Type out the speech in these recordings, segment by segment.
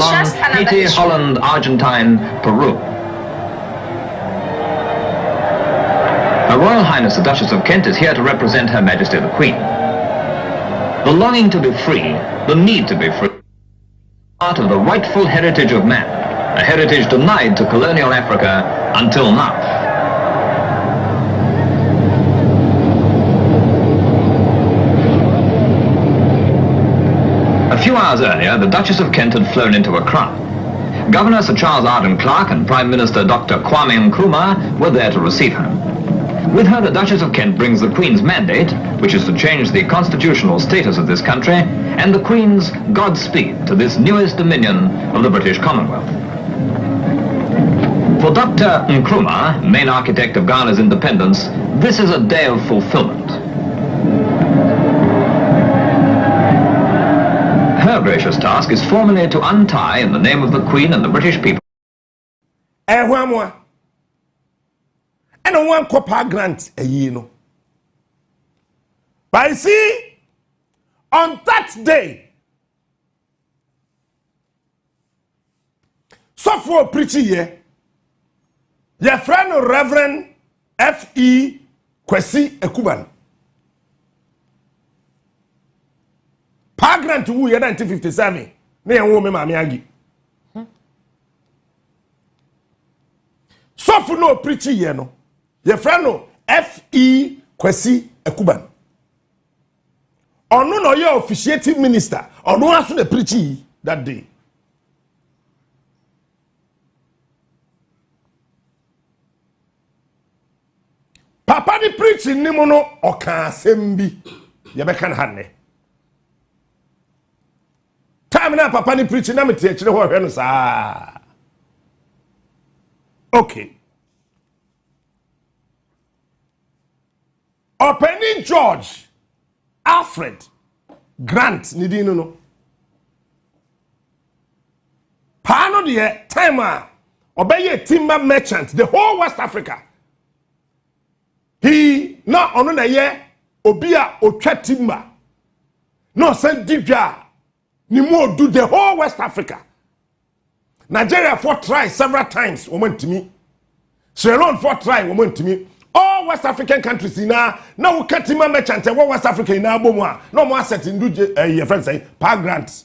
Haiti, Holland, Argentine, Peru. Her Royal Highness the Duchess of Kent is here to represent Her Majesty the Queen. The longing to be free, the need to be free, part of the rightful heritage of man, a heritage denied to colonial Africa until now. A few hours earlier, the Duchess of Kent had flown into Accra. Governor Sir Charles Arden Clark and Prime Minister Dr. Kwame Nkrumah were there to receive her. With her, the Duchess of Kent brings the Queen's mandate, which is to change the constitutional status of this country, and the Queen's Godspeed to this newest dominion of the British Commonwealth. For Dr. Nkrumah, main architect of Ghana's independence, this is a day of fulfillment. Her gracious task is formally to untie, in the name of the Queen and the British people, and one copper grant a year. No. But see, on that day, so for preaching here, your friend Reverend F.E. Kwesi Ekuban. Pa grant to 1957. Me and woman Mami Agi. So for no preaching here, no. Your friend no F.E. Kwesi Ekuban. Ono no your officiating minister. Ono aso the preaching that day. Papa di preaching ni mo no oka sembi. Ye be kan hanne. Time na papa ni preaching na me tie kire ho hwe no saa. Okay. Opening George Alfred Grant nidino no. Pano de time obeye timber merchant the whole West Africa. He na ono na ye obi a otwa timber. No send dibia ni mo do the whole West Africa. Nigeria fought try several times went to me. Sierra Leone fought try went to me. All West African countries now we can't timber merchant and West Africa in our bomb. No more asset in your friends say Pa Grant.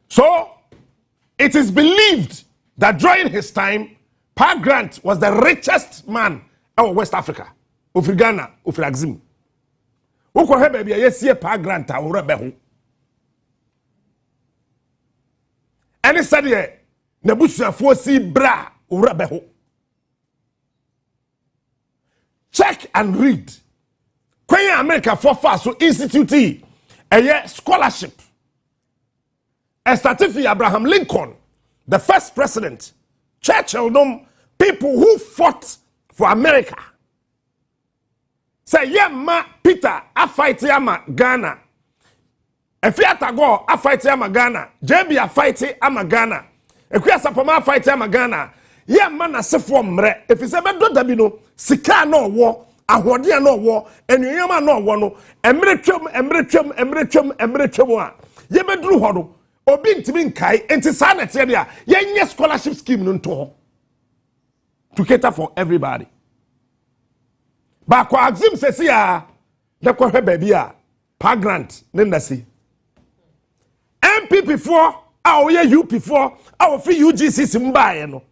So it is believed that during his time, Pa Grant was the richest man of West Africa. Of Ghana, of Axim. Who could have baby yes Pa Grant or Rebel. And he said here, Nebuchadnezzar foresee bra or Rebel. Check and read. When America for fast so institute a scholarship. A certificate Abraham Lincoln, the first president, Churchill, people who fought for America. Say, yeah, ma Peter, I fight yama Ghana. If you have to go, I fight yama Ghana. JB, I fight yama Ghana. If you have to fight yama Ghana. Yeah, man, I say for mre. If you say, but don't be no, Sika no war, Ahodia no war, and you yama no war no, emretrum, ye be drew hodo. Obi ntimi kai enti sanet ye dia ye scholarship scheme no nto to cater for everybody. Ba kwa Axim sesi ya de kwa hwe baby a Pa Grant ne ndasi MPP4 a oye UP4 a ofi UGC mbaye no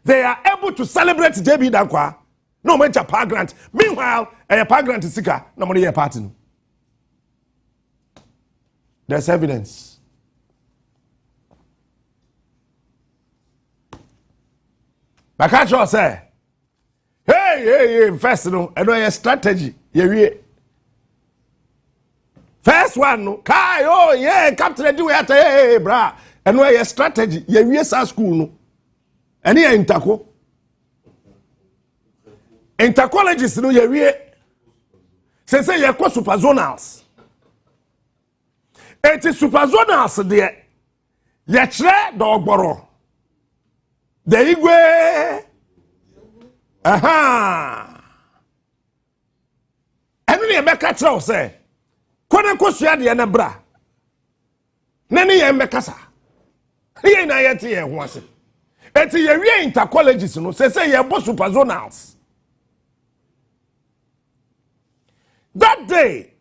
they are able to celebrate JB Dankwa no mencha Pa Grant. Meanwhile Pa Grant sika na mo ye party no. There's evidence. Bakacho say, hey, first no, and no strategy. First one no, kai oh yeah, captain do it hey bra, and no strategy. Ye sa school no, and here intako. Intercolleges no ye say ye ko super zonals. It is super zonals there. Ye kire dogboro. The Igwe. Aha. And when you make a say, kwana kosua de na bra na ne yɛn mɛkasa yɛn na yɛte yɛn ho ase eti yɛwie inter colleges no sɛ yɛbɔ super zonals that day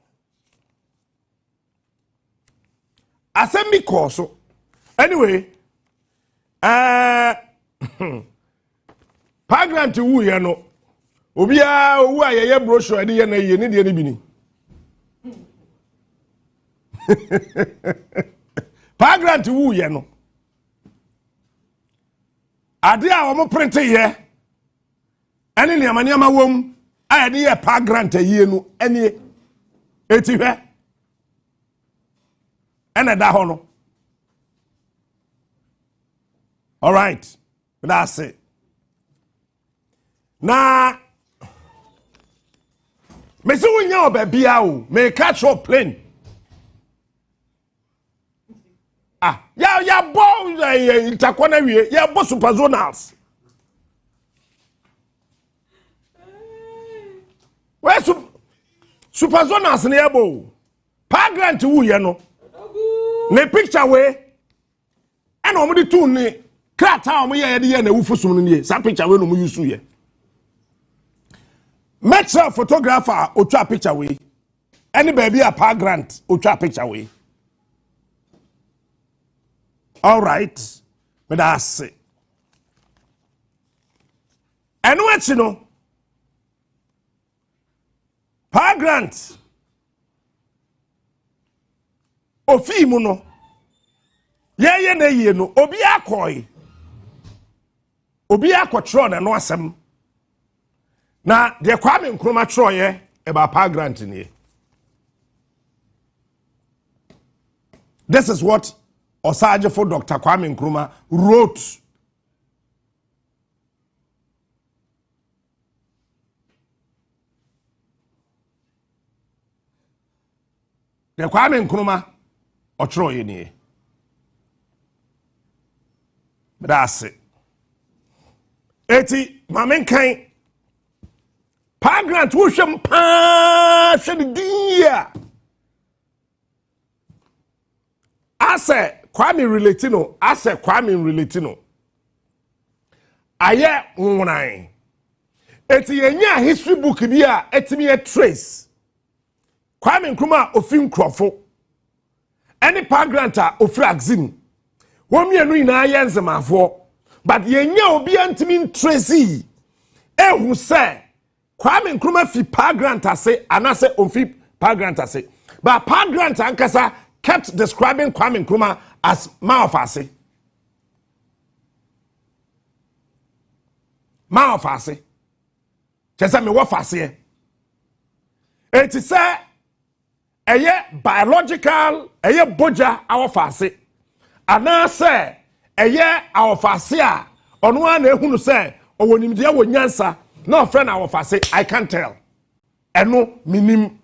asɛm bi so anyway pagrant wu yɛ no obia owu a yɛyɛ brochure de yɛ na yɛ ne de ne bi ni pagrant wu yɛ no ade a wɔn print yɛ ɛne nneɛma wom a yɛde yɛ pagrant yie no ɛne eti hwɛ ɛna da hɔ no all right that's it na me se wonya obabia o me catch your plane ya bo intakona wie ya bo super zonals where super zonals na yabo pagrant wu ye no ne picture we and omo di tu ni krata omo ye de ye na wufu sum no nie sa picture we no mo use ye metro photographer otwa picture we any baby a pagrant otwa picture we all right but that's it and what you know pagrant ofi mu no ye na ye no obi akotro na no asem na de Kwame Nkrumah tro ye eba pagrant ni this is what Osajefo Dr. Kwame Nkrumah wrote de Kwame Nkrumah otro ye ni that's it eti mamen kan pagrant wo hwem pa hwe dia ase Kwame relatino aye nwunan eti yenya history book bi a etimi e trace Kwame Nkrumah ofin krofo any pagrant a ofri axim wo mienu ina ye nzemafo but yenya obi antimi trace ehu se Kwame Nkrumah fi pagrant ase anase ofi pagrant ase but pagrant ankasa kept describing Kwame Nkrumah as man of ase. Man of ase. Chese me wo fase. It is eye biological, eye boja our fase. Ana say eye our fase a ono an ehunu say owonimdia wo nyansa no friend our fase I can't tell. Eno minim.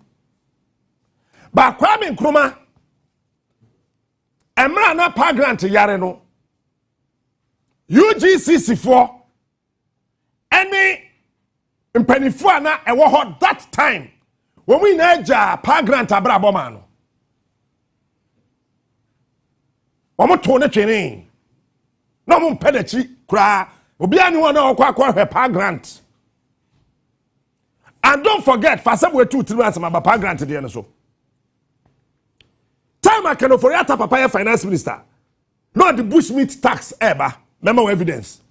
Ba Kwame Nkrumah Emra na pagrant yare no UGCC4 any mpanifo na ewo hot that time when we na ja pagrant abraboma no omo to ne twene no mo mpedachi kura obi ani won na okwa hwe pagrant and don't forget for some way 2-3 months my pagrant dey no so time I can for yata papa finance minister not the bushmeat tax ever memo evidence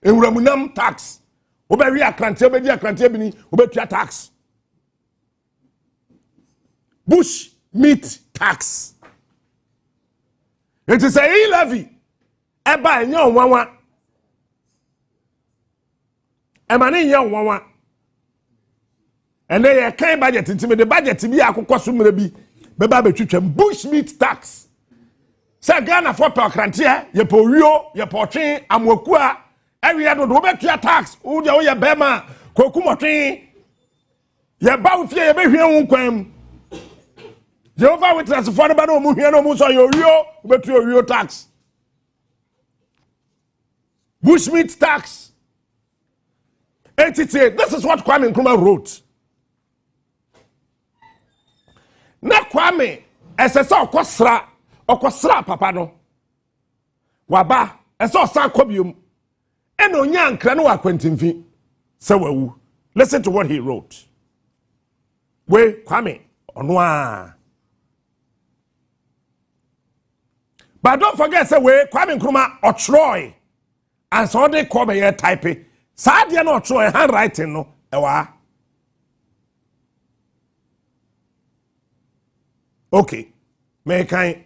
enwuramunam tax obewi akrante obedi akrante bi ni obetua tax bush meat tax it is a levy eba enya onwanwa ema ne enya onwanwa and they can budget intime the budget bi akokɔ so mra bi beba betwitwam bush meat tax say Ghana for akrante ye powio ye potwe amwaku a awie do obetua tax wo de wo ye bema kokumotwe ye ba wo fie ye behwie wo kwam Jehovah Witness for ba no mu hwie no mu so ye owio obetua owio tax bush meat tax entity this is what Kwame Nkrumah wrote na Kwame esesa okosra papa no waba esa osan kobiom ena onya nkra no akwantimfi se wawu. Listen to what he wrote. We Kwame onwa. But don't forget say we Kwame Nkrumah otroy and so they call me type. Sa dia no otroy handwriting no ewa. Okay. Mekai.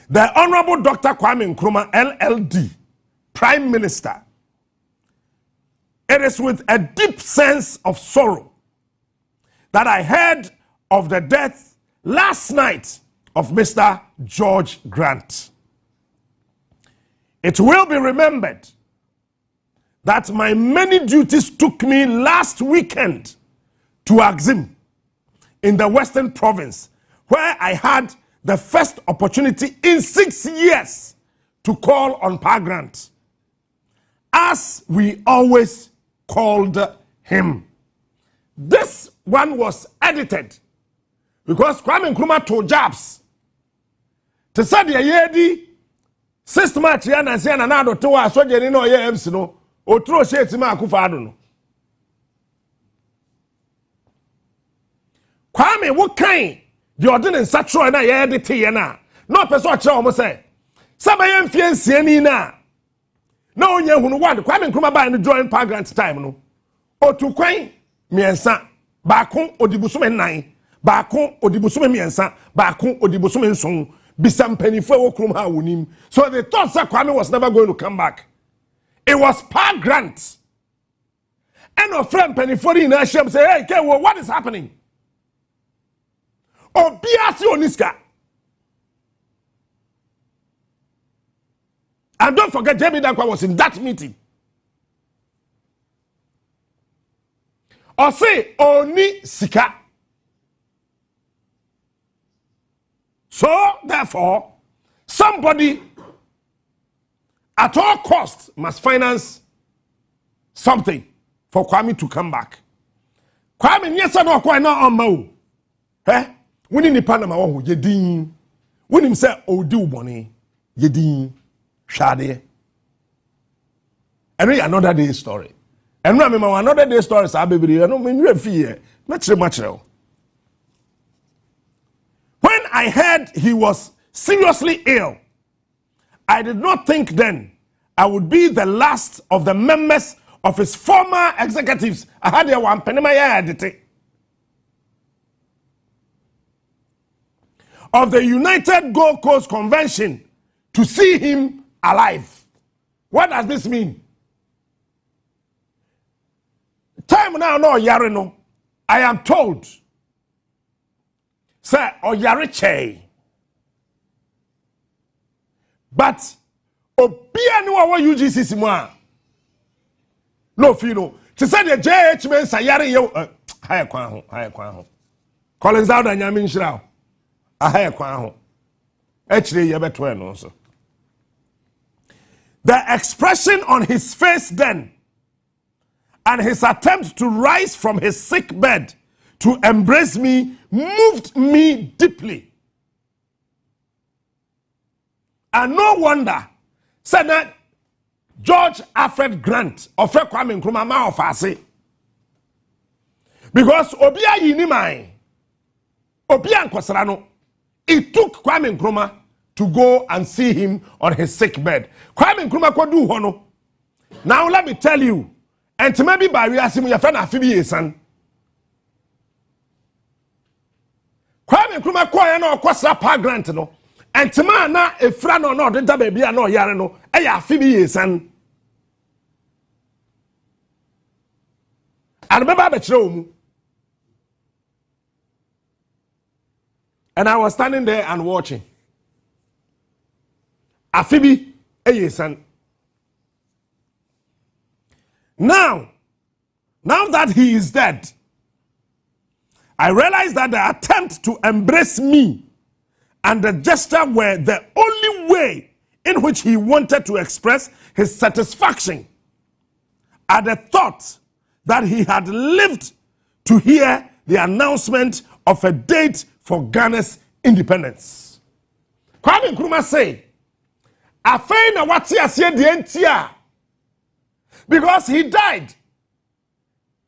The Honorable Dr. Kwame Nkrumah, LLD, Prime Minister. It is with a deep sense of sorrow that I heard of the death last night of Mr. George Grant. It will be remembered that my many duties took me last weekend to Axim in the Western Province, where I had the first opportunity in 6 years to call on Pa Grant, as we always called him. This one was edited because Kwame Nkrumah told jobs to say the yedi 6 March ya na se na na do to wa so je ni no ye MC no o tro sheti ma akufa do no. Kwame wo kan the ordinance satro na ye edit ye na no person kire o mo say sabaye mfie nsie ni na onye hunu one Kwame Nkrumah ba no join Pa Grant time no otu kwan miensa baako odibusume nan baako odibusume miensa baako odibusume nson bisampanifo wo krom ha wonim. So they thought that Kwame was never going to come back. It was Pa Grant and a friend panifo in Asham say, hey K, what is happening? Obiasi Oniska. And don't forget, Jamie Dankwa was in that meeting. Or say, Oni Sika. So, therefore, somebody at all costs must finance something for Kwame to come back. Kwame, yes or no, quite not on Mau. Eh? We need the Panama, Yedin. We need to say, oh, do money. Yedin. Shade. And another day story. And remember another day story is baby. I don't mean you fear. Much. When I heard he was seriously ill, I did not think then I would be the last of the members of his former executives. I had a one penny of the United Gold Coast Convention to see him alive. What does this mean? Time now no yareno. I am told. Sir, or yariche. But obia no wa UGC simwa. No fino. To say the JH men sayare yo higher kwan ho. Collins out and yamin shroud. A higher kwan ho. Actually yebeto no so. The expression on his face then and his attempt to rise from his sick bed to embrace me moved me deeply. And no wonder, said that George Alfred Grant of Kwame Nkrumah ma of Ase. Because Obia Yinimai, Obia Nkosrano, it took Kwame Nkrumah to go and see him on his sick bed. Kwame Nkrumah ko do hono. Now let me tell you, and to maybe by reasim your friend Afibi son. Kwame Nkrumah ko ya na okwasa Pa Grant no. And to man na e fra no no denta baby no yare no e ya Afibi son. And remember be kire omu. And I was standing there and watching. Afibi son. Now that he is dead, I realized that the attempt to embrace me and the gesture were the only way in which he wanted to express his satisfaction at the thought that he had lived to hear the announcement of a date for Ghana's independence. Kwame Nkrumah say, "Afei na wati asie de entia," because he died.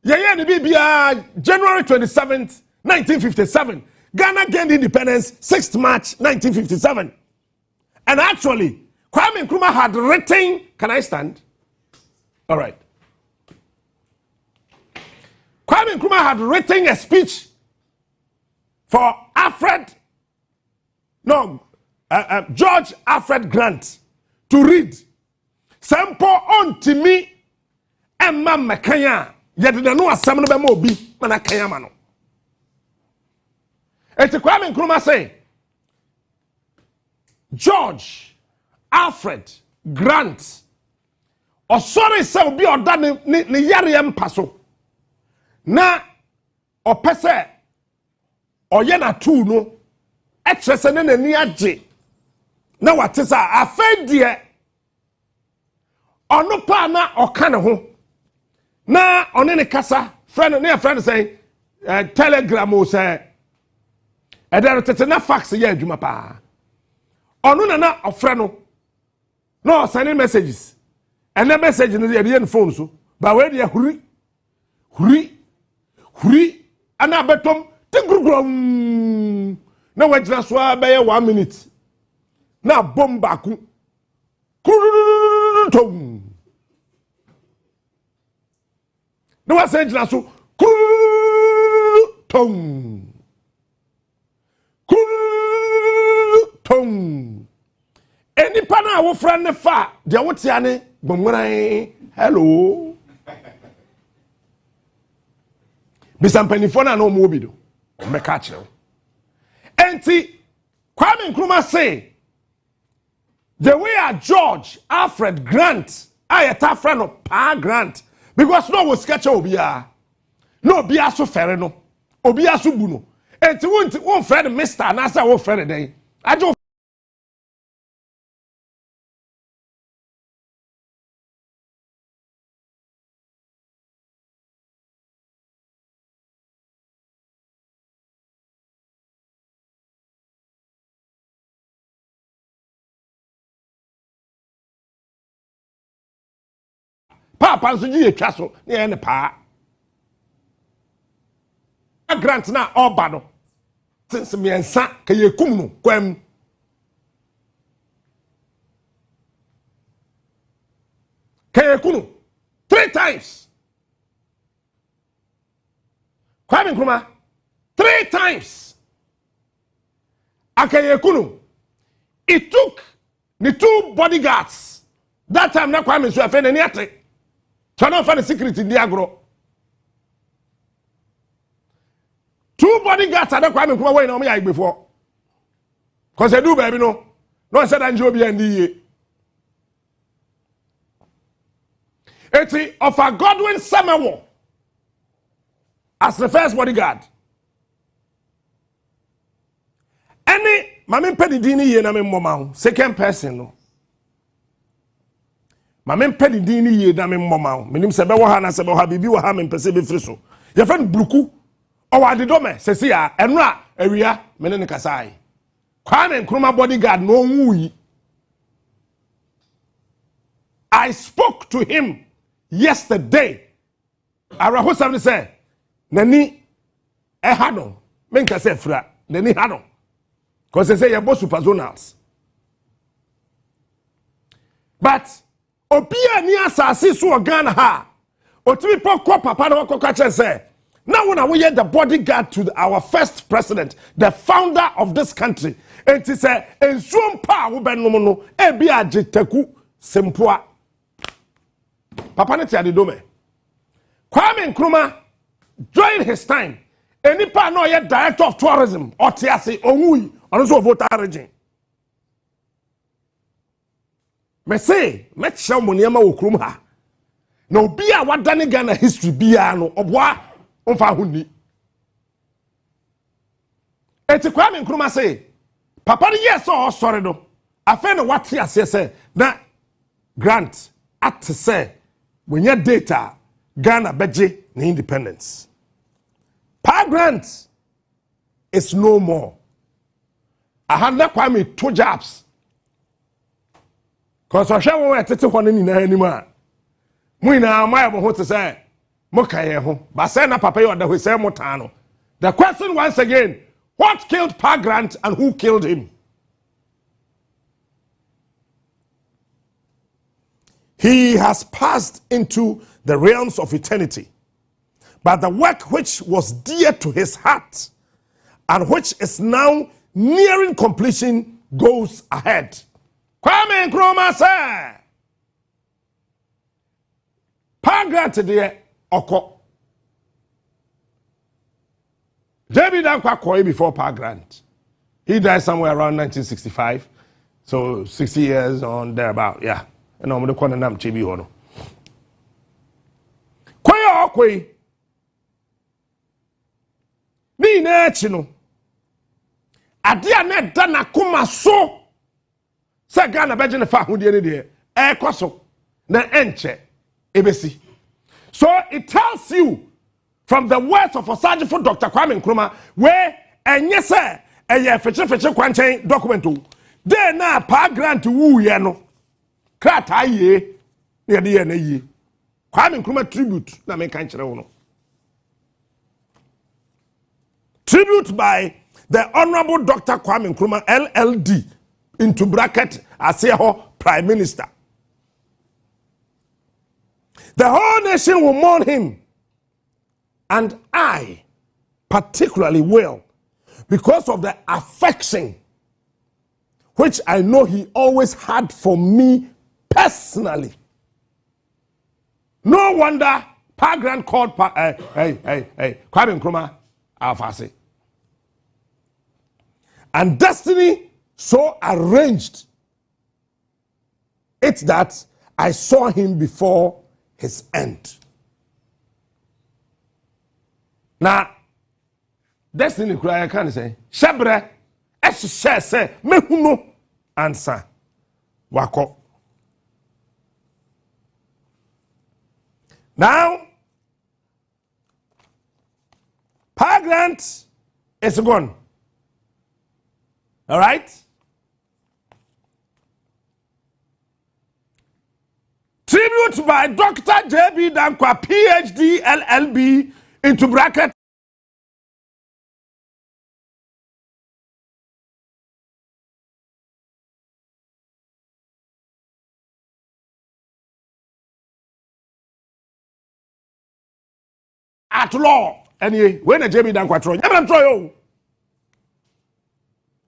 Yeye ni bibia January 27th, 1957. Ghana gained independence 6th March 1957. And actually, Kwame Nkrumah had written, can I stand? All right. Kwame Nkrumah had written a speech for George Alfred Grant to read. Sample on to me and Mamma Kanya. Yet the no assembly by Mobi, Manakayamano. And to Kwame Nkrumah say, George Alfred Grant, or sorry, so be or done ni yariam paso. Na or pese or yena tu no, extresen ne ni aje. Na what is a fed dear or no pana or kind of na on any casa friend near friend say telegram or say and there is na fax ye adwuma pa onu na ofre no sending messages and the message no dey phone so but we dey huri ana betom tigurugum na wajina so abaye 1 minute na bomba ku tom no was saying so tom any pana wo friend ne fa de wo tia ne gbonran hello bisampani na no mo bi do me ka kire enti Kwame Nkrumah say the way a George Alfred Grant ayeta friend of Pa Grant because no was sketch obia no bia so fere no obia so bu no enti won friend Mr. na say wo friend den ajo Papa nso ji etwa so na ne pa Grant na oba no since miensa ka yekum no kwam ka yekum no 3 times Kwame Nkrumah 3 times akayekum no it took the 2 bodyguards that time na Kwame so afa na ni ate Channel for the security diagro. 2 bodyguards are Kwame Nkrumah way na me before. Cause I do baby no. No said Anjo bi and ye. Eti of a Godwin Samuel as the first bodyguard. Any mame pedi dini ye na me moma second person no. Mame pedi dini ye na me moma menim se be wo ha na se be ha bibi wo ha me pese be firi so ye friend bluku o wa de do me se se ya eno a awia me ne kasai Kwame Nkrumah bodyguard no nwuyi. I spoke to him yesterday. Araho somebody say nani hano menka se fra nani hano cause they say you both super zonals but Opia ni asase so Ghana ha. Otimi pokọ papa na okọ ka say. Now when we the bodyguard to our first president, the founder of this country. And he say ensuom pa wo benom no e bi agitaku sempoa. Papa ne tia de do me. Kwame Nkrumah during his time, enipa no ye director of tourism or tiase onwui ono so voter region. Me say, met show money ama wo krum ha. Na obi a wadane Ghana history bia no obwa onfa huni. Eti Kwame Nkrumah say, papa ni yes o sorry do. Afa na wate ase say na grant at say when your data Ghana beje na independence. Pa grant is no more. I had not Kwame 2 jobs. Because I shall want to take one in anymore. Mwina my able to say, Mokayeho, but send up papa or the Hussein Motano. The question once again, what killed Pa Grant and who killed him? He has passed into the realms of eternity. But the work which was dear to his heart and which is now nearing completion goes ahead. Kwame Nkrumah say, Pa Grant de oko. J.B. Dankwa Koyi before Pa Grant. He died somewhere around 1965. So 60 years on thereabout, yeah. And I'm going to name Chibi Hono. Koyi Okwe. Ni na chino. Adia na dana kuma so. Se Ghana beje ne fa hodie ne de e kwaso na enche ebesi. So it tells you from the words of Osajifo Dr. Kwame Nkrumah where enye se eye feche kwanchen document o. De na Pa Grant wu ye no. Krata ye ne de ye na ye. Kwame Nkrumah tribute na me kan kire wo no. Tribute by the Honorable Dr. Kwame Nkrumah, LLD, into bracket, Aseho Prime Minister. The whole nation will mourn him. And I particularly will, because of the affection which I know he always had for me personally. No wonder Pa Grant called Kwame Nkrumah Alfred. And destiny so arranged it that I saw him before his end. Now, destiny cry can say, Shebre, Eshe say, Mehuno, answer, Wako. Now, Pa Grant is gone. All right? Tribute by Dr. J.B. Dankwa, PhD, LLB, into bracket. At law. Anyway, when a J.B. Dankwa Troy,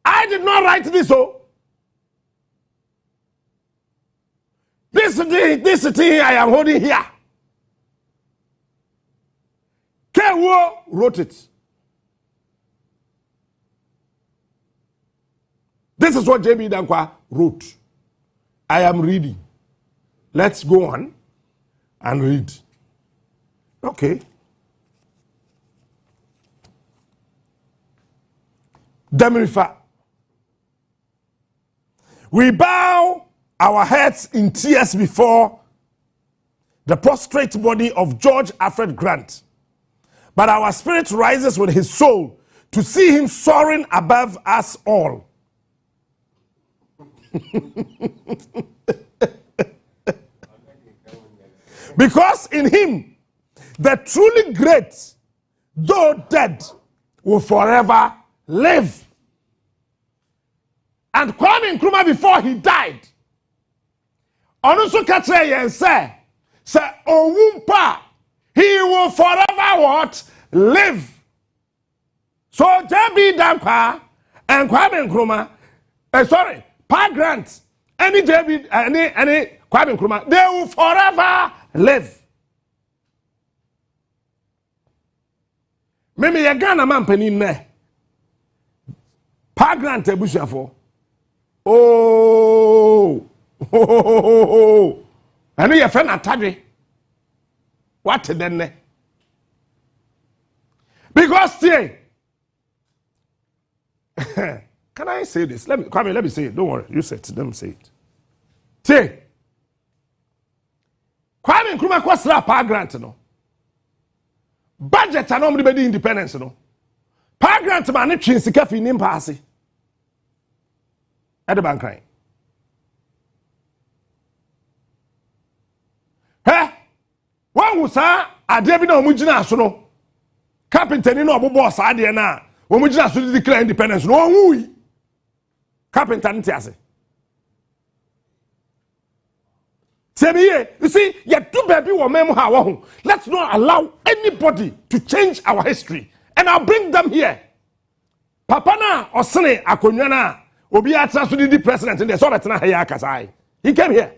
I did not write this, oh. This thing I am holding here. Kewo wrote it. This is what J.B. Dankwa wrote. I am reading. Let's go on and read. Okay. Demirifa. We bow our heads in tears before the prostrate body of George Alfred Grant. But our spirit rises with his soul to see him soaring above us all. Because in him, the truly great, though dead, will forever live. And Kwame Nkrumah, before he died, Onusu Katre yen say Owumpa, he will forever what? Live. So J.B. Dankwa and Kwame Nkrumah, Pa Grant, any Kwame Nkrumah, they will forever live. Mimi ye Ghana man penin ne. Pa Grant ebusuafo. Oh. And your friend Atadri. What then? Because see, can I say this? Let me say it. Don't worry. You say it. Let me say it. See, Kwame Nkrumah kwasra Pa Grant no. Budget and nobody independence no. Pa grant man ne twen sika fi nim paase. At the bank crying. Hey, one who sa ade bi na omugina aso no. Carpenter ni no obobo sa ade na omugina aso declare independence no onwui. Carpenter nti ase. You see, you do baby or memo how. Let's not allow anybody to change our history. And I'll bring them here. Papa na osene akonwa na obi atra so di president in the so betena here kasai. He came here.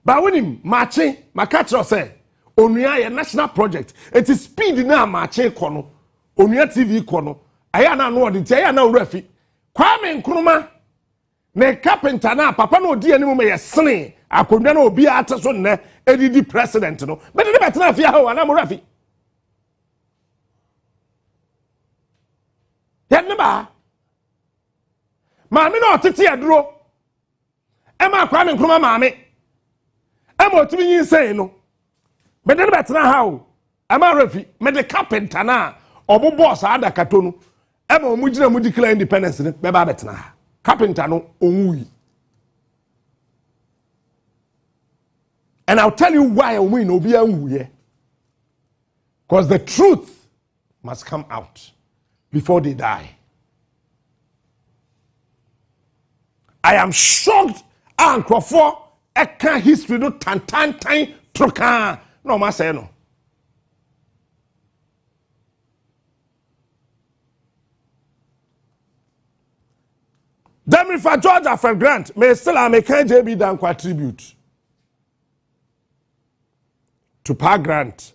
But when him marching, makatro say onua a national project. It is speed na marching kono. Onua TV kono. Aya na no odi aya na urafi. Kwame Nkrumah ne carpenter na papa no odi animu me yesene akonwa na obi atra so ne edidi president no. But the betena afia ho na mo urafi. Yaneba maame na otete aduro e ma Kwame Nkrumah maame e ma otumi yin sei no me de betena ha o e ma rafi me de carpenter na obo boss ada kato no e ma omugina mu declare independence ne be ba betena ha carpenter no onwui. And I'll tell you why omu no bi anwuye, because the truth must come out before they die. I am shocked and Nkrumah eka history no tan troka no ma say no. Demi for George Alfred Grant may still American JB Dankwa tribute to Pa Grant.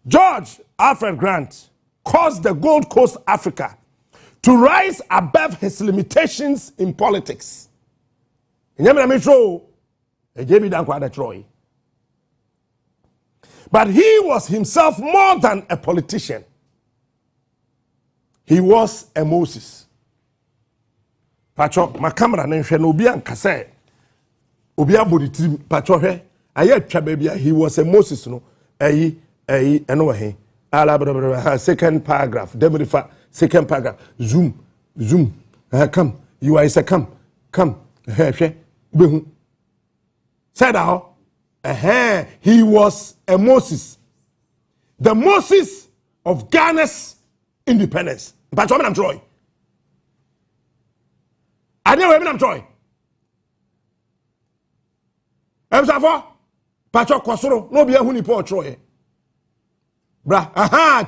George Alfred Grant caused the Gold Coast Africa to rise above his limitations in politics. But he was himself more than a politician. He was a Moses. Pacho, my camera name no be ankase. Obi abodi tim pacho he aye twa baby he was a Moses no. Eno he. Second paragraph. Demrifa second paragraph. Zoom. Come. You are say come. Said how? He was a Moses. The Moses of Ghana's independence. But I'm Troy. I never I'm Troy. Pacho Kosoro, no be a huni po Troy.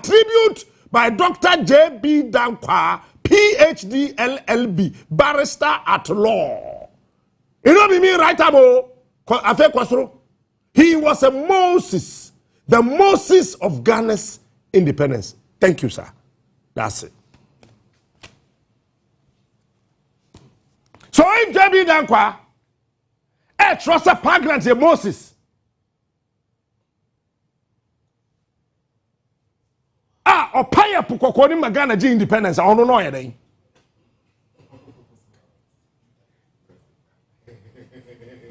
Tribute by Dr. J.B. Dankwa, PhD LLB, barrister at law. You know me right abo? Afe Kwasoro. He was a Moses, the Moses of Ghana's independence. Thank you, sir. That's it. So if J.B. Dankwa, trust a pregnant Moses. Or paya pukokoni magana ji independence. I don't know anything.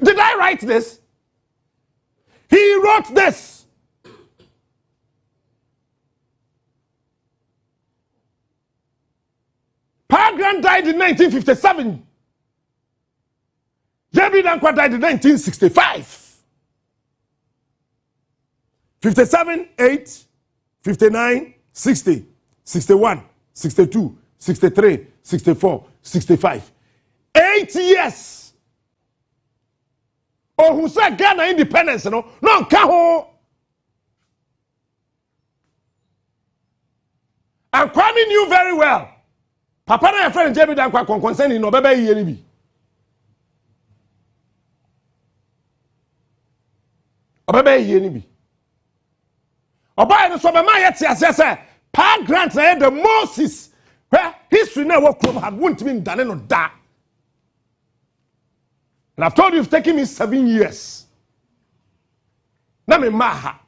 Did I write this? He wrote this. Pa Grant died in 1957. J.B. Dankwa died in 1965. 57, 8, 59, 60, 61, 62, 63, 64, 65. 8 years. Oh, who said Ghana independence? No, Kaho. And Kwame knew very well. Papa and your friend J.B. Dankwa concerning no baby yenibi. Baby yenibi. Oba no so be ma yet say Pa Grant na the Moses where history na work from had won't mean done no da. And I've told you it's taken me 7 years. Na me maha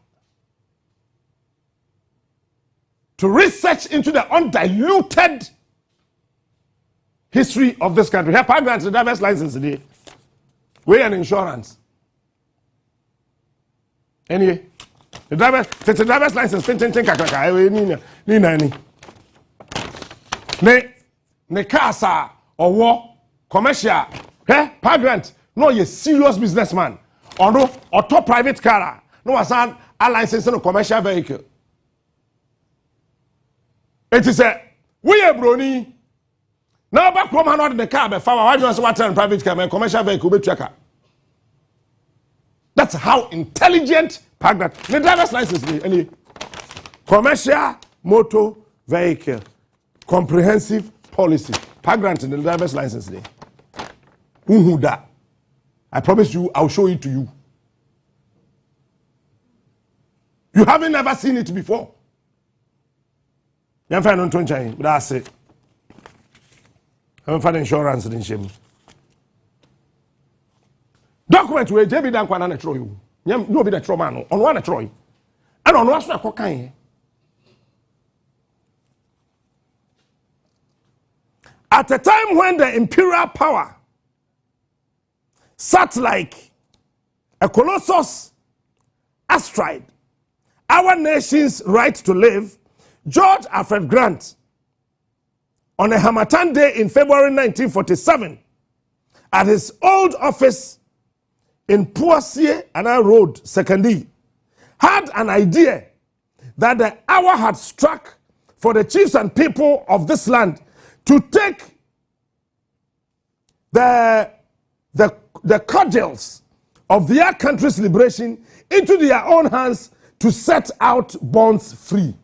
to research into the undiluted history of this country. Here Pa Grant the driver's license today. We an insurance. Anyway, The driver's license, kakaka, ne casa or war, commercial, par grant, no, you're serious businessman. Or no, or top private car, no, a license on a commercial vehicle. It is a we are brony. Now back from not in the car, but why do you want to private car, commercial vehicle, be tracker? That's how intelligent park that. The driver's license, any commercial motor vehicle, comprehensive policy. Park grant in the driver's license. Who that? I promise you, I'll show it to you. You haven't ever seen it before. You haven't found it, but that's it. I haven't found insurance in shame. Document where JB dan kwa na tro you. No be the trauma no. On one tro. And on was na kokan. At a time when the imperial power sat like a colossus astride our nation's right to live, George Alfred Grant, on a Harmattan day in February 1947, at his old office in Poitiers and Road, Secondy, had an idea that the hour had struck for the chiefs and people of this land to take the cudgels of their country's liberation into their own hands to set out bonds free.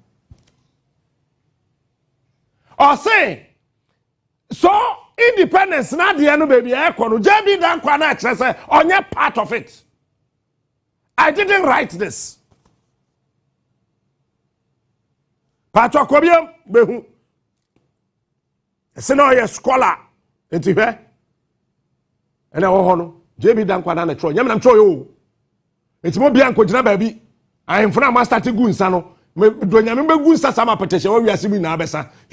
Or say, so independence not the end baby JB dan kwana say on your part of it. I didn't write this. Pato kobiam behu. Say no, you're scholar. Enti he? And I no JB dan kwana na tro. Nyam na tro yo. Enti mo bia nkogina baby. I am from master to gunsa no. You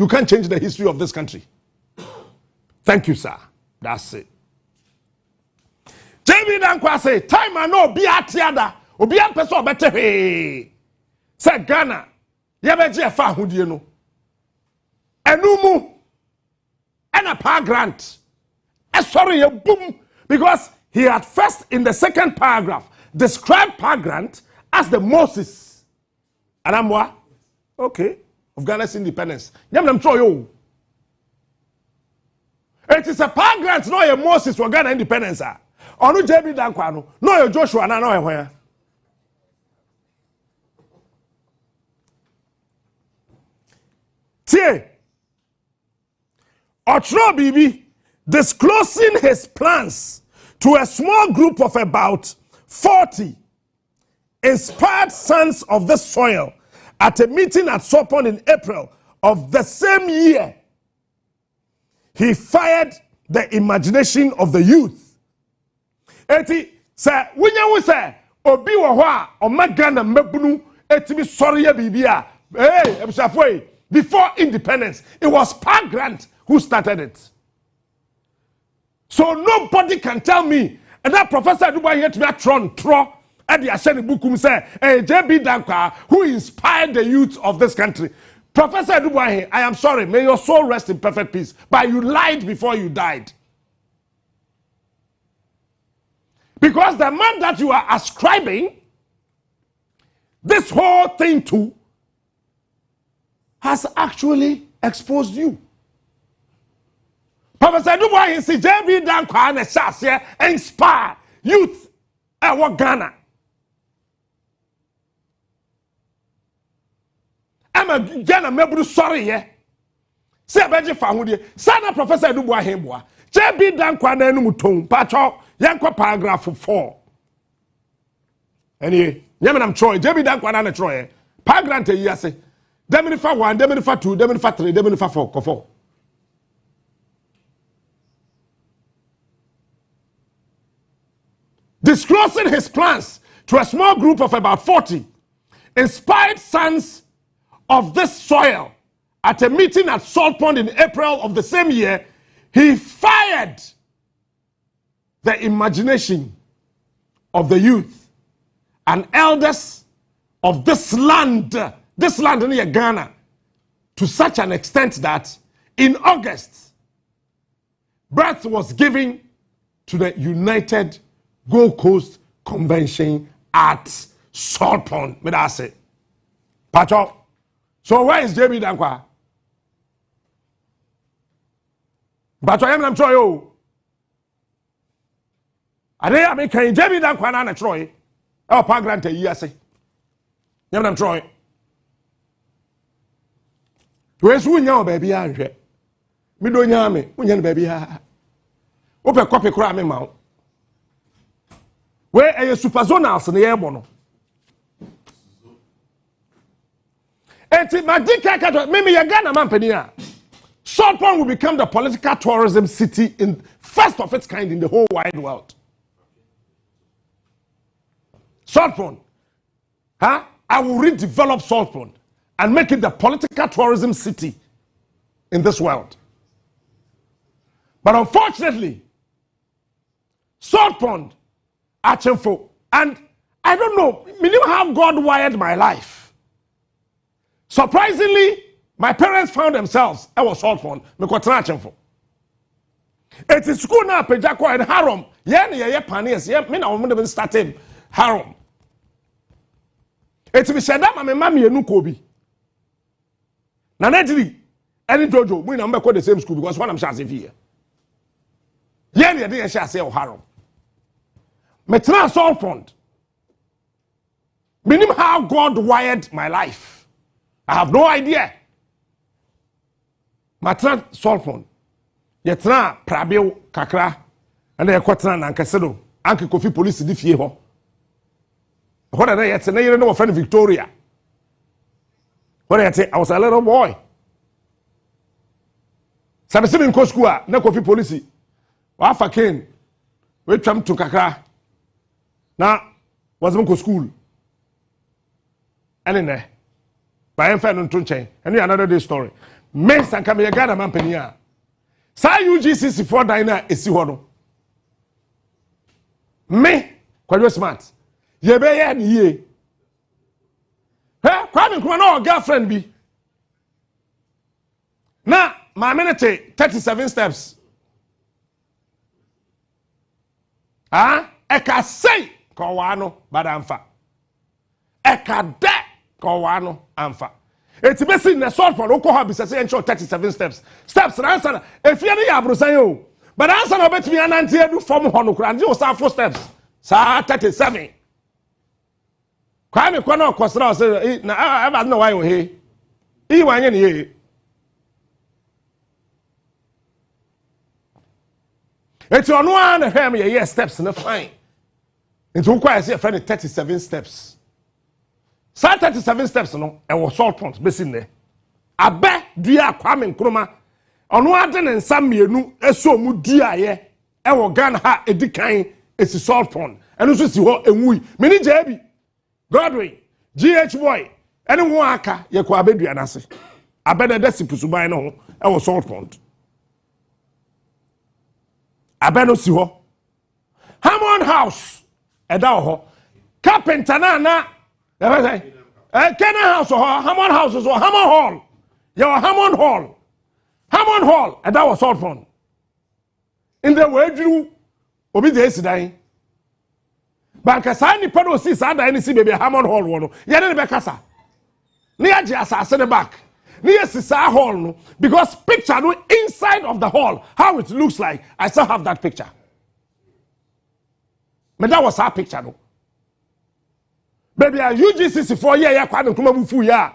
can't change the history of this country. Thank you, sir. That's it. JB Dankwa say, time I know be at yada, or be a person better. Hey, say Ghana, Yabeji fa who do you know? And Umu and a par grant. Sorry, a boom, because he had first in the second paragraph described par grant as the Moses. And I'm what? Okay. Of Ghana's independence. Yam throw you. It is a power grant, no a Moses for Ghana independence. Or no JB Dankwano, no a Joshua, and I know where. Tie. Otro Bibi disclosing his plans to a small group of about 40 inspired sons of the soil at a meeting at Sopon in April of the same year. He fired the imagination of the youth. Eti say wunya say obi wo ho a o magana mabunu etimi sorry ya bibia. Hey, ebusafo, before independence, it was Park Grant who started it. So nobody can tell me, and that Professor Dubai here to me tro and the Asheni Bukum say, JB Dankwa, who inspired the youth of this country. Professor Dubai, I am sorry, may your soul rest in perfect peace, but you lied before you died. Because the man that you are ascribing this whole thing to has actually exposed you. Professor Dubai says, JB Dankwa and Sassia inspire youth at Ghana. I'm a Ghana member sorry, yeah. Say a beji family. Sana Professor Dubois Hemboa. JB Dankwa na enu muton. Pacho yanko paragraph 4. Anyway, nyame nam Troy. JB Dankwa na Troy. Paragraph te yase. Demini fa 1, demini fa 2, demini fa 3, demini fa 4. Kofo. Disclosing his plans to a small group of about 40 inspired sons of this soil at a meeting at Salt Pond in April of the same year, he fired the imagination of the youth and elders of this land in Ghana, to such an extent that in August, birth was given to the United Gold Coast Convention at Salt Pond. May I say, Pacho? So where is JB Dankwa? Pacho, I'm not sure. I mean, can JB Dankwa na Troy? Our parent a year say. I'm Troy. Where's we now, baby? Me don't know me. We know baby. Open copy crime mount. Where are your super zonals in the airborne? And my dick, maybe you're Ghana man penia. Salt Pond will become the political tourism city in first of its kind in the whole wide world. Salt Pond. Huh? I will redevelop Salt Pond and make it the political tourism city in this world. But unfortunately, Salt Pond, Achemfo, and I don't know, minimum how God wired my life. Surprisingly, my parents found themselves at Salt Pond, Achemfo. It is school now, Pejako and Harom. Yeah, paniers, yeah, me now, I'm starting Harom. It's me said that my mammy and Nukobi. Nanetri, any Jojo, we don't make the same school because one I'm shazzy here. Yeah, they didn't say Harom. Metra Salt Pond. Meaning how God wired my life. I have no idea. Metra Salt Pond. Yetra Prabio Kakra and the Quatran and Casedo. Uncle Kofi Police di Fieho. What are they at? And you know, friend Victoria. What I say, I was a little boy. Sabesimin Koskua, no Kofi Police. Wafa Kane. We come to Kakra. Now, was Munko school. And in there. By Enfan on Tunche. And another day story. Mess and come here, Ghana man penia. Sa UGCC 4 diner is Sihono. Me, quite smart. Ye be ye ni ye. Hey, Kwame Nkrumah no girlfriend bi. Na, my minute 37 steps. Ah, eka say kowano badamfa. Eka de kowano amfa. Eti besi in the Salt Pond oko ha bi say encho 37 steps. Steps na answer. If you dey abrosan yo. But answer no betimi anante edu form ho no kura. Nje o sa 4 steps. Sa 37. Kwame kwa no kwasra say na eba no why o he. I wanye ne ye. Eti ono an na hwem ye steps na fine. Enti wo kwa say friend 37 steps. Sa 37 steps no e wo Salt Pond besin there. Abe dua Kwame Nkrumah ono ade ne nsam mienu eso mu dua ye e wo Ghana ha edikan esi Salt Pond. Eno so si ho enwui. Mini JB Godwin, GH boy, anyone aka ye kwa abedua nase. Abeda desi pusuban no ho e wo Salt Pond. Abeno si ho. Hammond House eda ho. Carpenter na Kennan House ho, Hammond House so Hammond Hall. Yo Hammond Hall. Hammond Hall eda wo Salt Pond. In the way you obi dey sidan. Banka sa ni pado si sa da ni si baby Hammond Hall wo no. Ye ne be kasa. Ni age asase ne back. Ni yes sa hall no because picture no inside of the hall how it looks like I still have that picture. Me that was our picture no. Baby a UGCC 4 year ya Kwame Nkrumah bufu ya.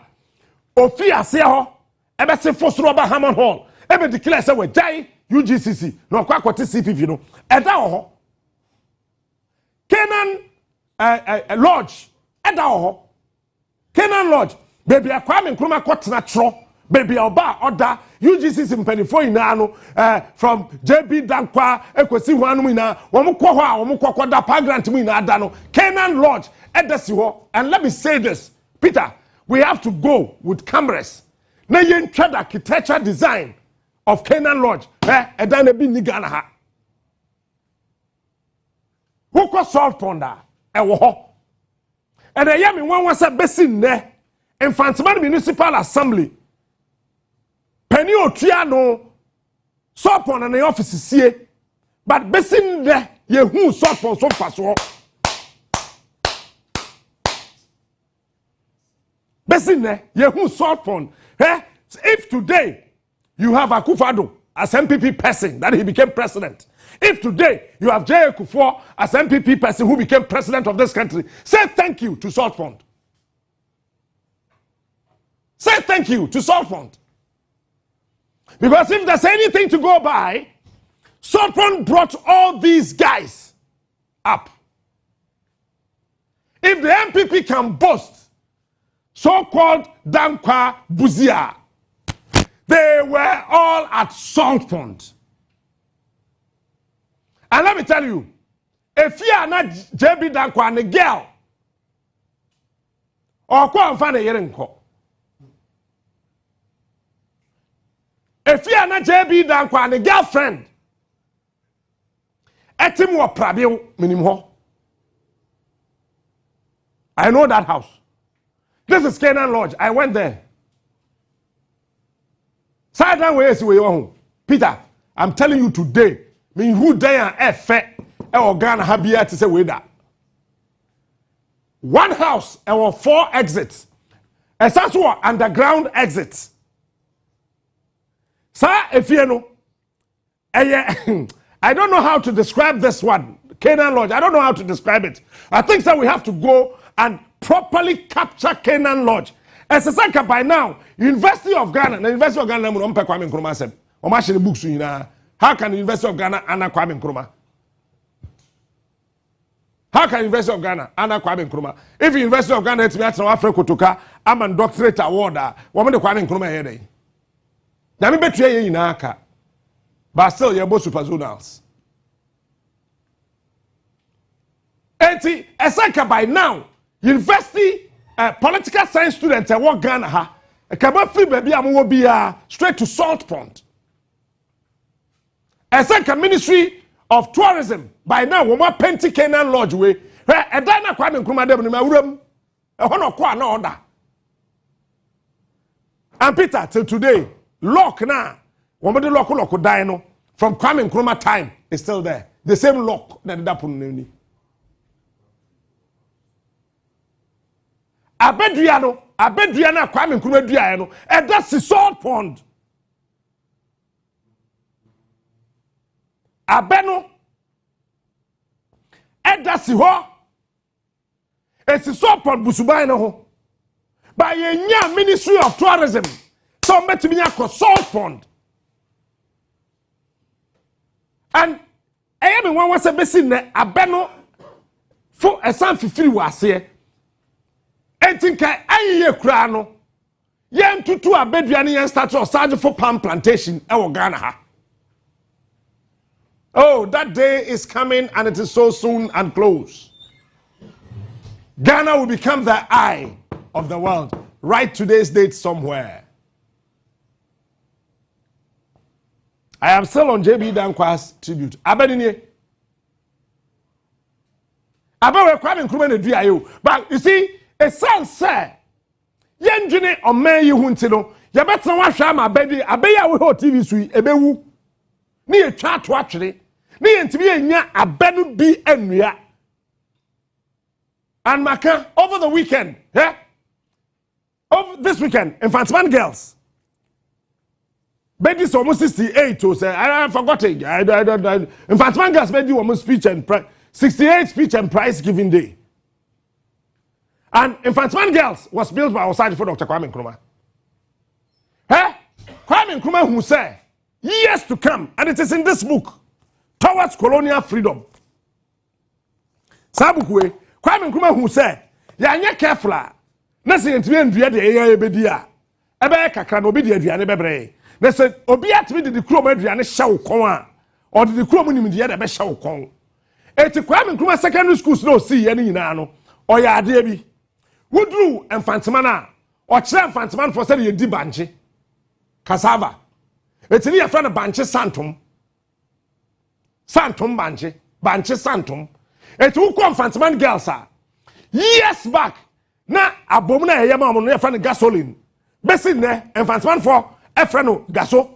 Ofi ase ho e be se fosoro ba Hammond Hall. E be declare say we jai UGCC no kwa kwete CPV no. E da ho. Kennan Lodge e da ho. Kennan Lodge baby a Kwame Nkrumah kotena tro baby oba order UGCC mpanifo ina no from JB Dankwa ekosi ho anu ina wo mkọ ho a wo mkọ da pa grant mu ina ada no Kennan Lodge edesi ho. And let me say this, Peter, we have to go with cameras na yen trade architecture design of Kennan Lodge edan na bi ni Ghana ha who ko Salt Pond e wo ho and I am in one was a basin there in Fantaman Municipal Assembly. Penny Otriano, Sopon and the office here, but basin there, ye who Sopon so fast. Basin there, ye who Sopon. If today you have Akufo-Addo as MPP person that he became president, if today you have J. Kufuor as MPP person who became president of this country, say thank you to Salt Fund. Say thank you to Salt Fund. Because if there's anything to go by, Salt Fund brought all these guys up. If the MPP can boast so-called Dankwa Buzia, they were all at Salt Fund. And let me tell you, if you are not JB Dankwa and a girl, or go and find a yerenko. If you are not JB Dankwa and a girlfriend, etim wa prabio minimum. I know that house. This is Canaan Lodge. I went there. Side down where is home. Peter, I'm telling you today, mean who there and fe Ghana habia to say with that. One house and 4 exits. A Sasua underground exits. Sir, if you know, I don't know how to describe this one, Canaan Lodge. I don't know how to describe it. I think that we have to go and properly capture Canaan Lodge. As a second by now, University of Ghana, the University of Ghana, Kwame Nkrumah said, "Omashi the books you know. How can the University of Ghana Anna Kwame Nkrumah? How can the University of Ghana Anna Kwame Nkrumah? If the University of Ghana is me at Africa Kutuka, I'm a doctorate award. Woman the Kwame Nkrumah here. Now me betray you in Aka, but still you're both superzonals. And a second by now, University political science students at work Ghana ha. A kaba free baby am be straight to Salt Pond. A second Ministry of Tourism by now we want Penti Canaan Lodge way. A dana Kwame Nkrumah dem ni mawuram. A hono kwa na order. And Peter till today lock na. Woman the lock dino from Kwame Nkrumah time is still there. The same lock that the pun. Abedriano Kwame Nkrumah duano, and that's the Salt Pond. Abeno, and that's the ho. It's the Salt Pond Busubaino ho. By a Ministry of Tourism, so met me a Salt Pond. And everyone was a basin there, Abeno for a San Fifi was here. Entinka aye kura no yen tutu abeduane yen start or start for palm plantation e Ghana ha. Oh, that day is coming and it is so soon and close. Ghana will become the eye of the world. Write today's date somewhere. I am still on JB Dankwa's tribute. Abedini. Abewe Kwame Nkrumah na dua. But you see, a son say, Yenjine or may you huntino, ya better wash my baby, a beya with her TV suite, a bewu. Near a chat to actually, near to be a benu be enria. And Maka over the weekend, yeah? Over this weekend, in Fantaman girls. Baby's almost 68 to say, I forgot it. In Fantaman girls, baby almost speech and 68 speech and prize giving day. And Infantsman Girls was built by our side for Dr. Kwame Nkrumah. Kwame Nkrumah who said, years to come, and it is in this book, Towards Colonial Freedom. Sabukwe, Kwame Nkrumah who said, "Ya careful, nasi entimi ndua de eya ebedi a, ebe kakra na obi de aduane bebre. Na se obi atimi de kuro ma aduane hye wo kon a, or de kuro mu nimde de be hye wo kon. Eti Kwame Nkrumah secondary schools no see ye nyina no, oya ade bi. Wudru Infantsman a, o kire Infantsman for say ye di banche. Cassava. Eti ni ya fra na banche santum. Santum banche, banche santum. Eti wo ko Infantsman girls a, years back na abomna yema mo no yefra no gasoline besi ne enfansman for efra no gaso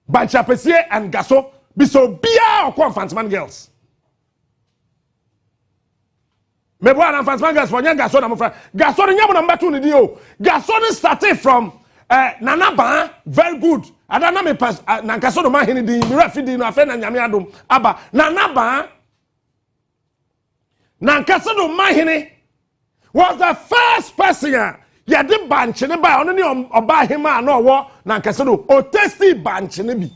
banchapesie and gaso biso bia okọ enfansman girls me bo an enfansman girls for nya gaso na mo fra gaso no nya mo number 2 ni di o gaso no started from nanaba very good adana me pass na gaso no ma hini di mi refi di no afa na nyame adom aba nanaba na gaso no ma hini was the first person ya de banche ne ba ono ne oba hima na owo na gaso no o tasty banche ne bi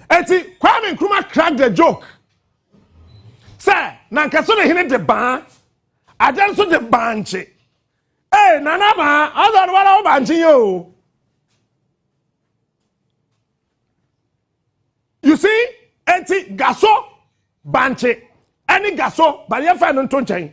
eti Kwame Nkrumah cracked the joke say na gaso no hini de ban adan so de banche nana ba other wala banche yo you see enti gaso banche any gaso ba ye fa no nto nchen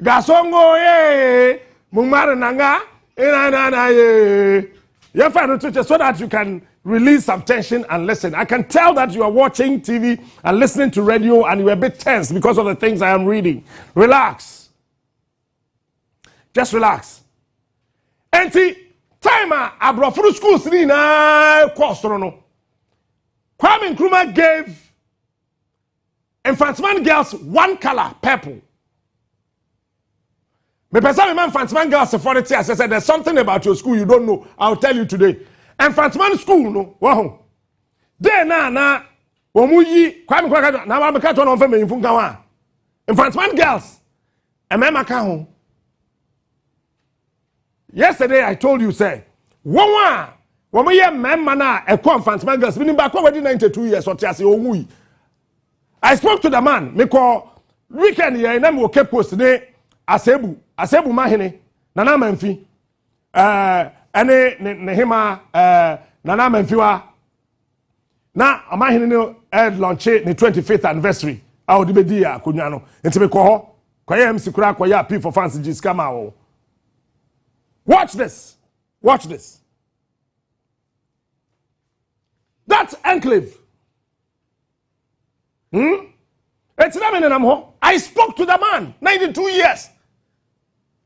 gaso ngo mumare nanga na ye fa no nto so that you can release some tension and listen. I can tell that you are watching TV and listening to radio and you're a bit tense because of the things I am reading. Relax. Just relax. Enti timer abrofuru school sini na course no. Kwame Nkrumah gave enfancement girls one color, purple. Me person me enfancement girls for it I said there's something about your school you don't know. I'll tell you today. Enfancement school no wow. Dey na omuyi Kwame Nkrumah na ba ka to no mfa menfu nkan wa. Enfancement girls emema ka ho. Yesterday I told you say one ye memma na e enfancement girls meaning back already 92 years or tiase omuyi. I spoke to the man me call weekend here na me okay post ne asebu mahene na na manfi ene ne hima nana manfiwa na amahene no launch ne 25th anniversary awo de bedi ya konwa no enti me ko ho kwaye MC kura kwaye P for fans jiska ma wo. Watch this that enclave it's not in ho. I spoke to the man 92 years.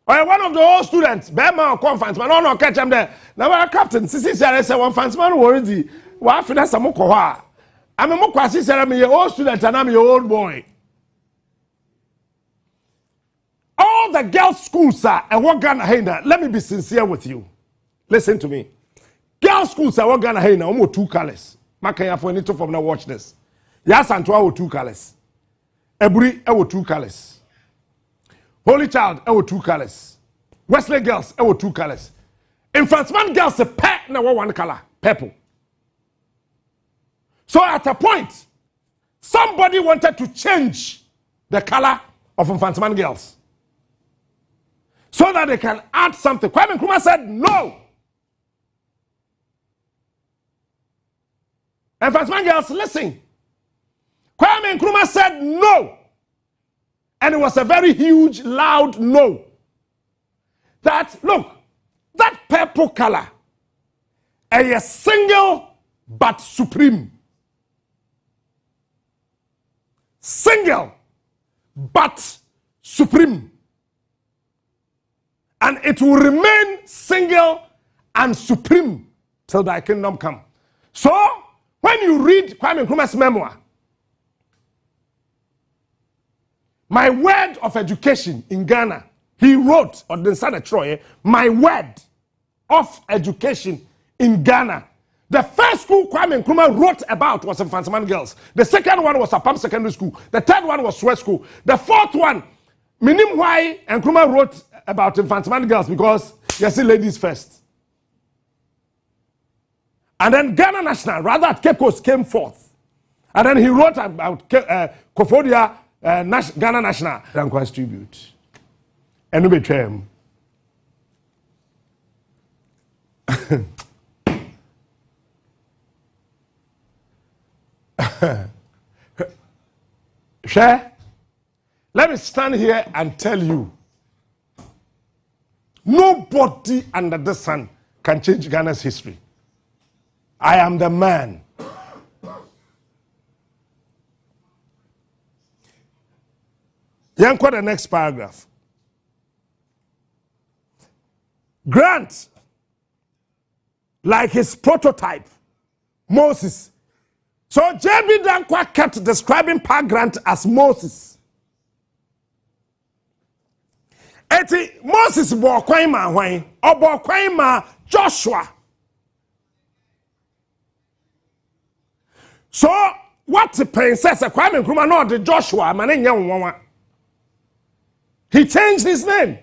One of the old students, Bema conference, man, no catch him there. Now, our captain, Sisi said, one fans man already. What finance a mokoa? I'm a mokwasi said, I'm your old student and I'm your old boy. All the girls' schools, sir, and what Ghana Haina, let me be sincere with you. Listen to me. Girls' schools, are what Ghana Haina, almost 2 colors. Makaya for any two from now, watch this. Yes, and 2 colors. Eburi, 2 colors. Holy Child, 2 colors. Wesley girls, 2 colors. Enfancement girls, a pair, now 1 color, purple. So at a point, somebody wanted to change the color of enfancement girls so that they can add something. Kwame Nkrumah said no. Enfancement girls, listen. Kwame Nkrumah said no. And it was a very huge, loud no. That, look, that purple color, a single but supreme. Single but supreme. And it will remain single and supreme till thy kingdom come. So, when you read Kwame Nkrumah's memoir, My Word of Education in Ghana, he wrote, or the son of Troy, My Word of Education in Ghana. The first school Kwame Nkrumah wrote about was Enfancement Girls. The second one was Apam Secondary School. The third one was Sweat School. The fourth one, meaning why Nkrumah wrote about Enfancement Girls, because you see ladies first. And then Ghana National, rather at Cape Coast, came forth. And then he wrote about Kofodia, Ghana National Danquas tribute. And we betray him. Share. Let me stand here and tell you, nobody under the sun can change Ghana's history. I am the man Yanko the next paragraph. Grant, like his prototype, Moses. So J.B. Dankwa kept describing Pa Grant as Moses. Eti Moses bo kwan ma hwan, obo kwan ma Joshua. So what the princess Kwame Nkrumah no the Joshua man nya wonwa. He changed his name.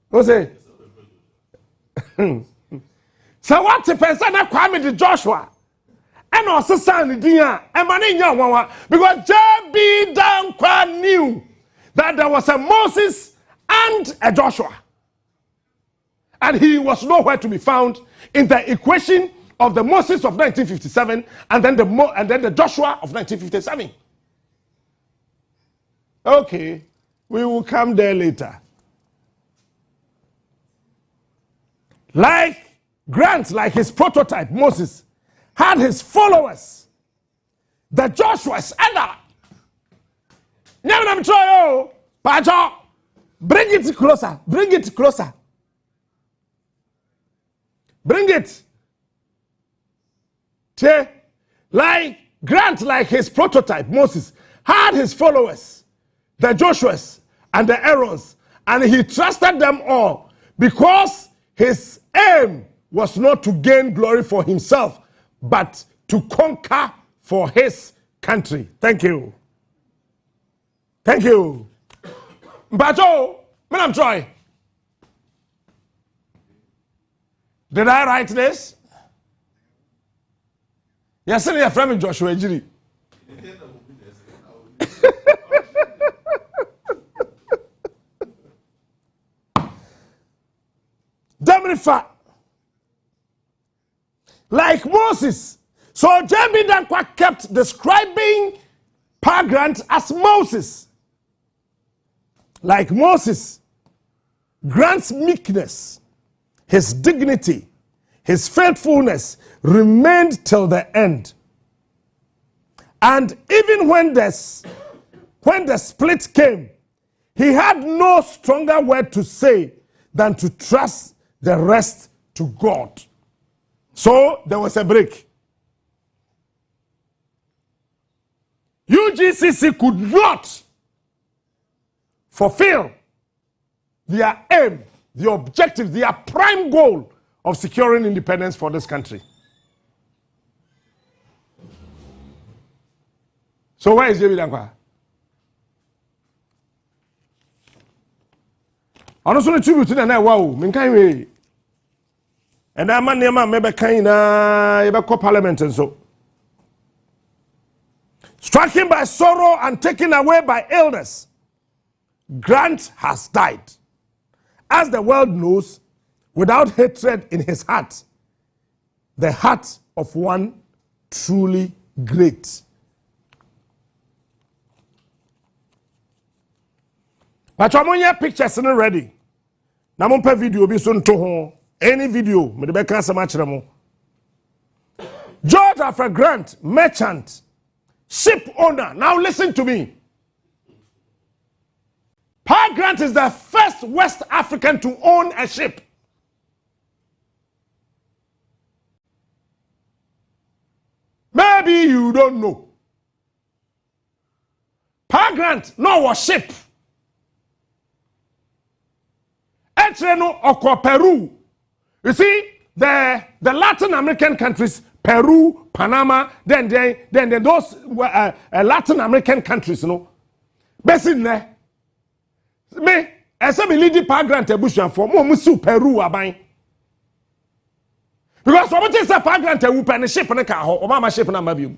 What's it? So what the person that Kwame the Joshua? And also son dia and man nya wonwa because J.B. Dankwa knew that there was a Moses and a Joshua. And he was nowhere to be found in the equation of the Moses of 1957 and then the Joshua of 1957. Okay, we will come there later. Like Grant, like his prototype, Moses, had his followers, the Joshuas, and bring it closer. Bring it closer. Bring it. Like Grant, like his prototype, Moses, had his followers, the Joshuas and the Aarons, and he trusted them all because his aim was not to gain glory for himself, but to conquer for his country. Thank you. Thank you. Bajo, Madam Troy. Did I write this? Yes, sir, your friend Joshua Ejiri. Demrifa. Like Moses. So J.B. Dankwa kept describing Pa Grant as Moses. Like Moses, Grant's meekness, his dignity, his faithfulness remained till the end. And even when the split came, he had no stronger word to say than to trust the rest to God. So there was a break. UGCC could not fulfill their aim, the objective, their prime goal of securing independence for this country. So where is J.B. Dankwa? I'm also tribute to the wow, Minkai. And I'm a man, maybe kind of parliament and so. Stricken by sorrow and taken away by illness, Grant has died. As the world knows, without hatred in his heart, the heart of one truly great. But I'm pictures not ready. Na mo pa video bi so nto ho. Any video me de be kan sama kire mo. George Alfred Grant, merchant, ship owner. Now listen to me. Pa Grant is the first West African to own a ship. Maybe you don't know. Pa Grant no was ship. Etreno oko Peru. You see, the Latin American countries, Peru, Panama, then those Latin American countries, you know. Basically, me, as a leading Pa Grant Ebusian for more musu Peru abai. Because what is a Pa Grant Ebu pen ship and a car or mama ship and a mabium.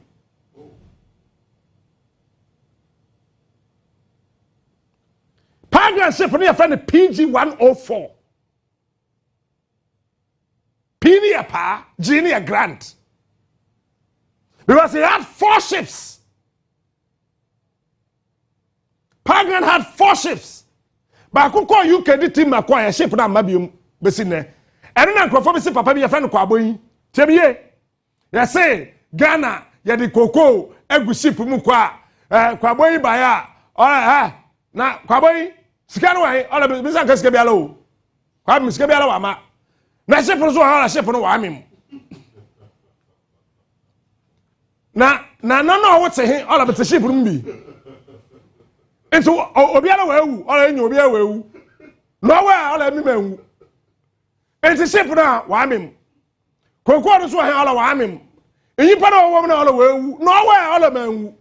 Pa Grant ship and a friend PG 104. P Pa, G Grant. Because he had 4 ships. Pa Grant had 4 ships. But I call you can team acquire a ship na mabium besine. And then Nkrumah be say papa be your friend Kwaboyi. Tebie. You say Ghana, ya di koko egu ship mu kwa Kwaboyi baya Alright, na Kwame sika no why all be san ka sika bia lo. Kwame sika bia lo wa ma. Na ship no so ha ship no wa amem. Na no what say all of the ship no bi. Into obiara wa ewu, all enyi obiara wa ewu. No way all emi ma ewu. Into ship na wa amem. Kokoro no so ha all wa amem. Enyipa na wo na all wa ewu. No way all ma ewu.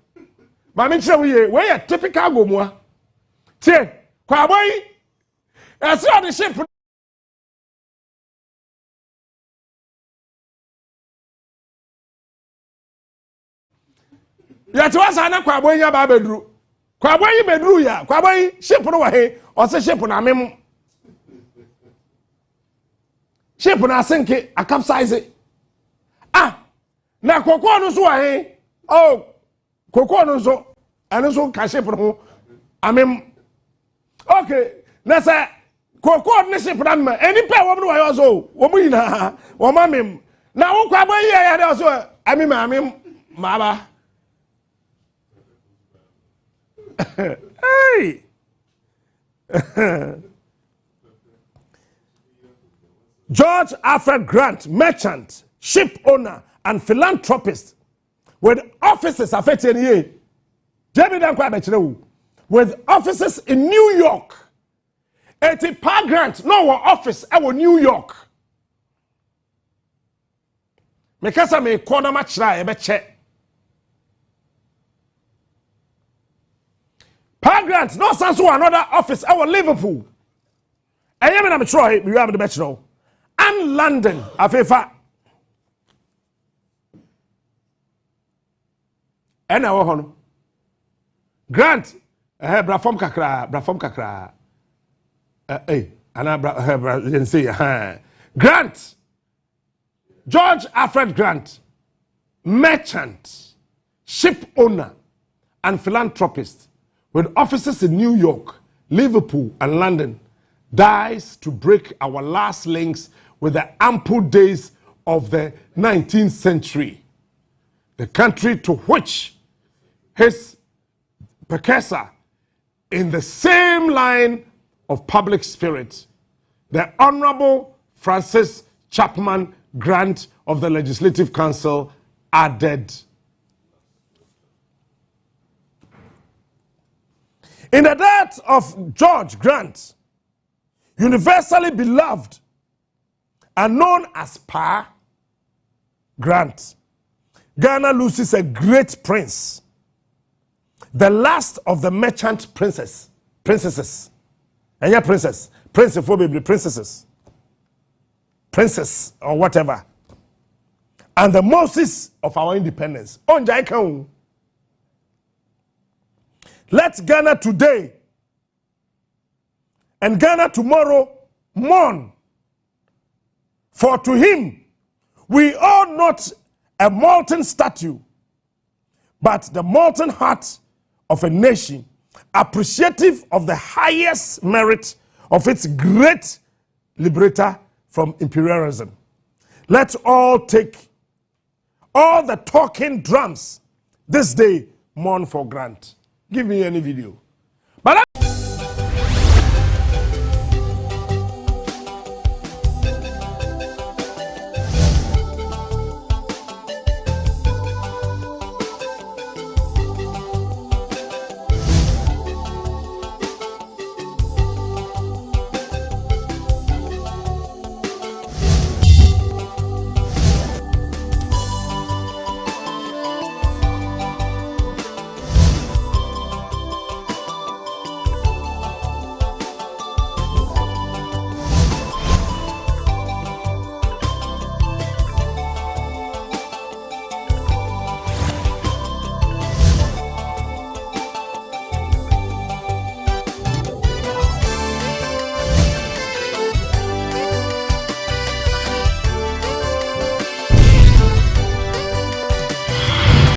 Ma me kire we we typical gomua. Tie, kwa boy. I see the ship. Ya ti wasa na kwa boy ya ba bedru. Kwa boy bedru ya, kwa boy ship no wa he, o se ship na mem. Ship na sinke a capsize. Ah, na kokoro no so wa he. Oh, kokoro no so, eno so ka ship no amem. Okay, na say kokoro ne ship na me. Eni pe wo no wa yo so, wo mu ina, wo ma mem. Na wo kwa boy ya de so, amem ma ba. Hey. George Alfred Grant, merchant, ship owner, and philanthropist, with offices affected here. With offices in New York. 80 Pa Grant, no office in New York. Mekasa me corner match la ebe check. Pa Grant, no sense to another office in Liverpool. I am in Troy, we have the bachelor. And London, afefa. And our hon. Grant, brafom kakra. Grant, George Alfred Grant, merchant, ship owner, and philanthropist, with offices in New York, Liverpool, and London, dies to break our last links with the ample days of the 19th century, the country to which his precursor in the same line of public spirit, the Honorable Francis Chapman Grant of the Legislative Council, added. In the death of George Grant, universally beloved and known as Pa Grant, Ghana loses a great prince, the last of the merchant princesses. And yeah, princess or whatever, and the Moses of our independence. Let Ghana today and Ghana tomorrow mourn, for to him we owe not a molten statue, but the molten heart of a nation, appreciative of the highest merit of its great liberator from imperialism. Let all take all the talking drums this day mourn for Grant. Give me any video.